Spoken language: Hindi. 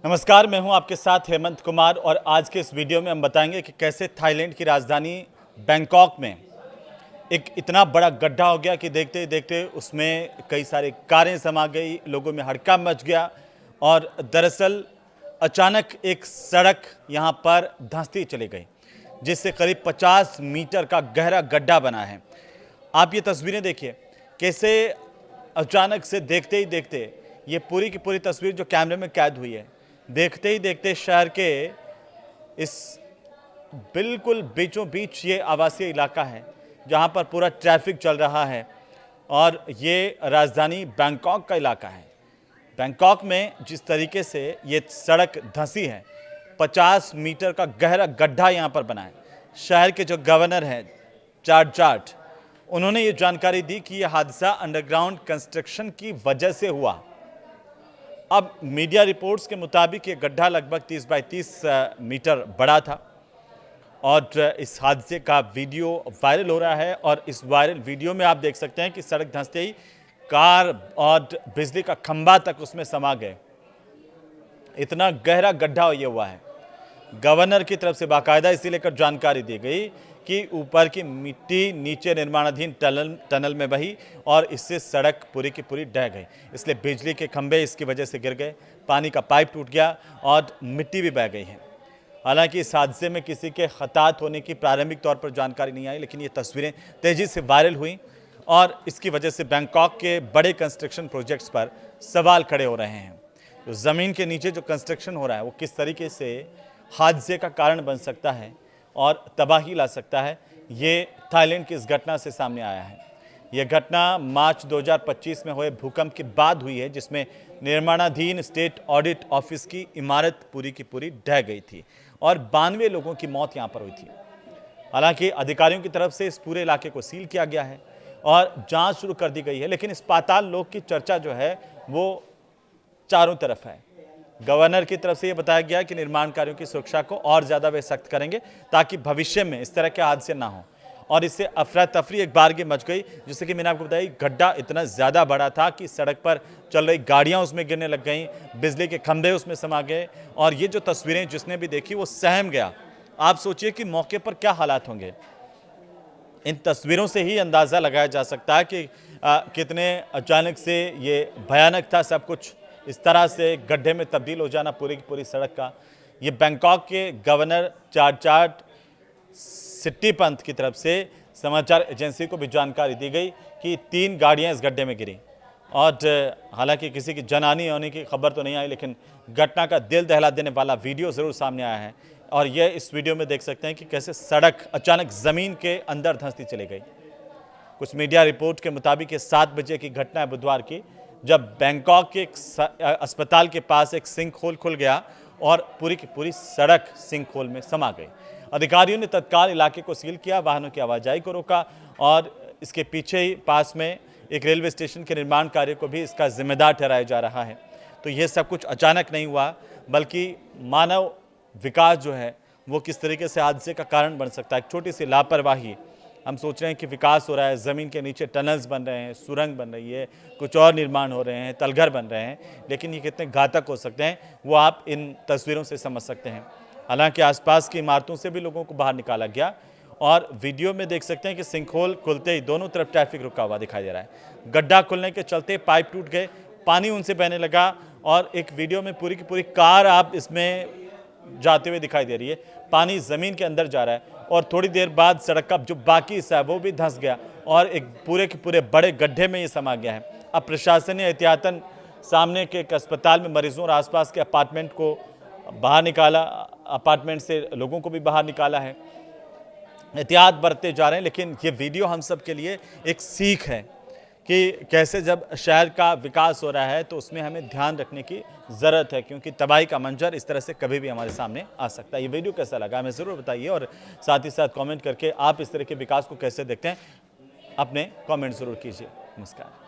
नमस्कार, मैं हूं आपके साथ हेमंत कुमार और आज के इस वीडियो में हम बताएंगे कि कैसे थाईलैंड की राजधानी बैंकॉक में एक इतना बड़ा गड्ढा हो गया कि देखते ही देखते उसमें कई सारी कारें समा गई, लोगों में हड़कंप मच गया और दरअसल अचानक एक सड़क यहां पर धंसती चली गई, जिससे करीब 50 मीटर का गहरा गड्ढा बना है। आप ये तस्वीरें देखिए, कैसे अचानक से देखते ही देखते ये पूरी की पूरी तस्वीर जो कैमरे में कैद हुई है, देखते ही देखते शहर के इस बिल्कुल बीचों बीच ये आवासीय इलाका है जहां पर पूरा ट्रैफिक चल रहा है और ये राजधानी बैंकॉक का इलाका है। बैंकॉक में जिस तरीके से ये सड़क धंसी है, 50 मीटर का गहरा गड्ढा यहां पर बना है। शहर के जो गवर्नर हैं चार्ट, उन्होंने ये जानकारी दी कि यह हादसा अंडरग्राउंड कंस्ट्रक्शन की वजह से हुआ। अब मीडिया रिपोर्ट्स के मुताबिक ये गड्ढा लगभग 30 बाई 30 मीटर बड़ा था और इस हादसे का वीडियो वायरल हो रहा है और इस वायरल वीडियो में आप देख सकते हैं कि सड़क धंसते ही कार और बिजली का खंभा तक उसमें समा गए। इतना गहरा गड्ढा ये हुआ है। गवर्नर की तरफ से बाकायदा इसी लेकर जानकारी दी गई कि ऊपर की मिट्टी नीचे निर्माणाधीन टनल में बही और इससे सड़क पूरी की पूरी ढह गई। इसलिए बिजली के खंभे इसकी वजह से गिर गए, पानी का पाइप टूट गया और मिट्टी भी बह गई है। हालांकि इस हादसे में किसी के हताहत होने की प्रारंभिक तौर पर जानकारी नहीं आई, लेकिन ये तस्वीरें तेजी से वायरल हुई और इसकी वजह से बैंकॉक के बड़े कंस्ट्रक्शन प्रोजेक्ट्स पर सवाल खड़े हो रहे हैं। तो ज़मीन के नीचे जो कंस्ट्रक्शन हो रहा है वो किस तरीके से हादसे का कारण बन सकता है और तबाही ला सकता है, ये थाईलैंड की इस घटना से सामने आया है। यह घटना मार्च 2025 में हुए भूकंप के बाद हुई है, जिसमें निर्माणाधीन स्टेट ऑडिट ऑफिस की इमारत पूरी की पूरी ढह गई थी और 92 लोगों की मौत यहां पर हुई थी। हालांकि अधिकारियों की तरफ से इस पूरे इलाके को सील किया गया है और जांच शुरू कर दी गई है, लेकिन इस पाताल लोक की चर्चा जो है वो चारों तरफ है। गवर्नर की तरफ से यह बताया गया कि निर्माण कार्यों की सुरक्षा को और ज़्यादा वे सख्त करेंगे ताकि भविष्य में इस तरह के हादसे ना हो। और इससे अफरा तफरी एक बार की मच गई, जिससे कि मैंने आपको बताया गड्ढा इतना ज़्यादा बड़ा था कि सड़क पर चल रही गाड़ियां उसमें गिरने लग गईं, बिजली के खंभे उसमें समा गए और ये जो तस्वीरें जिसने भी देखी वो सहम गया। आप सोचिए कि मौके पर क्या हालात होंगे। इन तस्वीरों से ही अंदाज़ा लगाया जा सकता है कि कितने अचानक से ये भयानक था सब कुछ, इस तरह से गड्ढे में तब्दील हो जाना पूरी की पूरी सड़क का। ये बैंकॉक के गवर्नर चार्ट सिट्टीपंथ की तरफ से समाचार एजेंसी को भी जानकारी दी गई कि 3 गाड़ियां इस गड्ढे में गिरी और हालांकि किसी की जनहानि होने की खबर तो नहीं आई, लेकिन घटना का दिल दहला देने वाला वीडियो ज़रूर सामने आया है। और यह इस वीडियो में देख सकते हैं कि कैसे सड़क अचानक ज़मीन के अंदर धंसती चली गई। कुछ मीडिया रिपोर्ट के मुताबिक ये 7 बजे की घटना है बुधवार की, जब बैंकॉक के एक अस्पताल के पास एक सिंक होल खुल गया और पूरी की पूरी सड़क सिंक होल में समा गई। अधिकारियों ने तत्काल इलाके को सील किया, वाहनों की आवाजाही को रोका और इसके पीछे ही पास में एक रेलवे स्टेशन के निर्माण कार्य को भी इसका जिम्मेदार ठहराया जा रहा है। तो ये सब कुछ अचानक नहीं हुआ, बल्कि मानव विकास जो है वो किस तरीके से हादसे का कारण बन सकता है। एक छोटी सी लापरवाही, हम सोच रहे हैं कि विकास हो रहा है, ज़मीन के नीचे टनल्स बन रहे हैं, सुरंग बन रही है, कुछ और निर्माण हो रहे हैं, तलघर बन रहे हैं, लेकिन ये कितने घातक हो सकते हैं वो आप इन तस्वीरों से समझ सकते हैं। हालांकि आसपास की इमारतों से भी लोगों को बाहर निकाला गया और वीडियो में देख सकते हैं कि सिंकहोल खुलते ही दोनों तरफ ट्रैफिक रुका हुआ दिखाई दे रहा है। गड्ढा खुलने के चलते पाइप टूट गए, पानी उनसे बहने लगा और एक वीडियो में पूरी की पूरी कार आप इसमें जाते हुए दिखाई दे रही है। पानी ज़मीन के अंदर जा रहा है और थोड़ी देर बाद सड़क का जो बाकी हिस्सा है वो भी धंस गया और एक पूरे के पूरे बड़े गड्ढे में ये समा गया है। अब प्रशासन ने एहतियातन सामने के एक अस्पताल में मरीजों और आसपास के अपार्टमेंट को बाहर निकाला, अपार्टमेंट से लोगों को भी बाहर निकाला है। एहतियात बरतते जा रहे हैं, लेकिन ये वीडियो हम सब के लिए एक सीख है कि कैसे जब शहर का विकास हो रहा है तो उसमें हमें ध्यान रखने की ज़रूरत है, क्योंकि तबाही का मंजर इस तरह से कभी भी हमारे सामने आ सकता है। ये वीडियो कैसा लगा हमें ज़रूर बताइए और साथ ही साथ कमेंट करके आप इस तरह के विकास को कैसे देखते हैं अपने कमेंट ज़रूर कीजिए। नमस्कार।